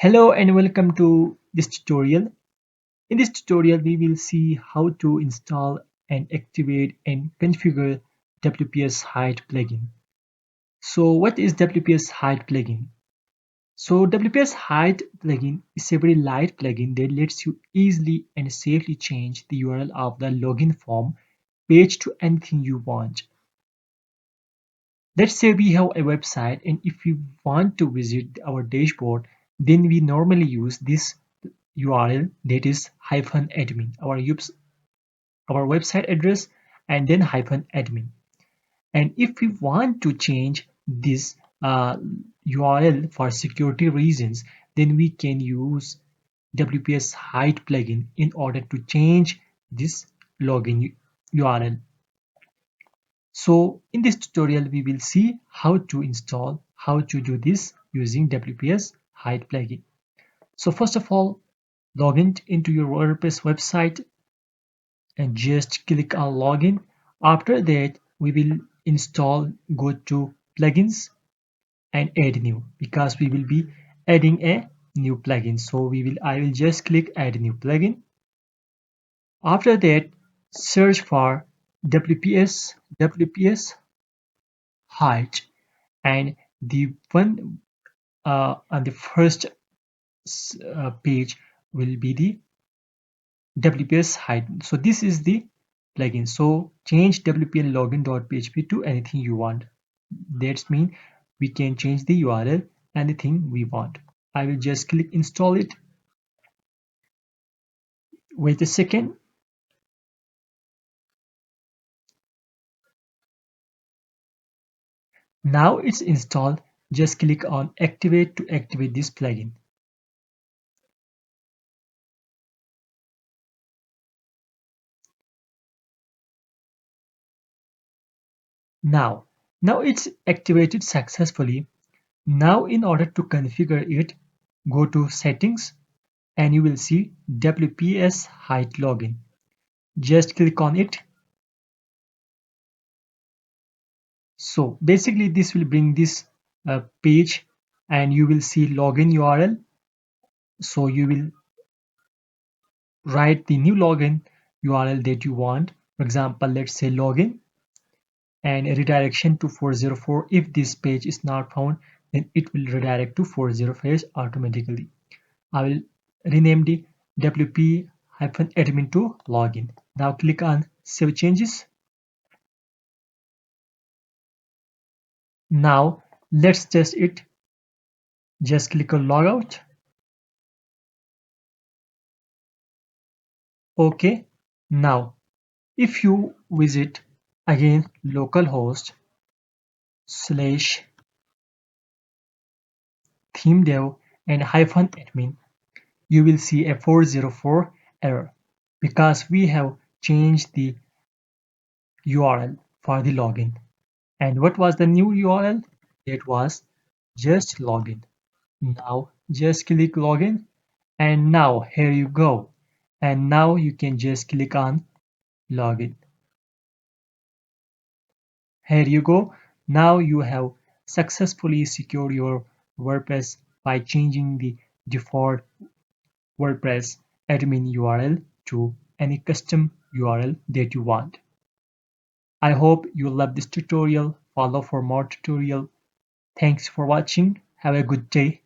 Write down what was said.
Hello and welcome to this tutorial. In this tutorial, we will see how to install and activate and configure WPS Height plugin. So what is WPS Height plugin? So WPS Height plugin is a very light plugin that lets you easily and safely change the URL of the login form page to anything you want. Let's say we have a website and if we want to visit our dashboard, then we normally use this URL that is -admin, our website address and then -admin. And if we want to change this URL for security reasons, then we can use WPS Height plugin in order to change this login URL. So in this tutorial, we will see how to install, how to do this using WPS Height plugin. So first of all, log into your WordPress website and just click on login. After that, we will go to plugins and add new because we will be adding a new plugin. So I will just click add new plugin. After that, search for WPS height, and the one on the first page will be the WPS height. So this is the plugin. So change WPL login.php to anything you want. That means we can change the URL anything we want. I will just click install it. Wait a second. Now it's installed. Just click on activate to activate this plugin. Now, now it's activated successfully. Now in order to configure it, go to settings and you will see WPS height login. Just click on it. So basically this will bring this page and you will see login URL. So you will write the new login URL that you want. For example, let's say login and a redirection to 404. If this page is not found, then it will redirect to 404 automatically. I will rename the WP-admin to login. Now click on save changes. Now let's test it. Just click on logout. OK. Now if you visit again localhost slash themedev and -admin, you will see a 404 error because we have changed the URL for the login. And what was the new URL? It was just login. Now just click login and now here you go. And now you can just click on login. Here you go. Now you have successfully secured your WordPress by changing the default WordPress admin URL to any custom URL that you want. I hope you love this tutorial. Follow for more tutorial. Thanks for watching. Have a good day.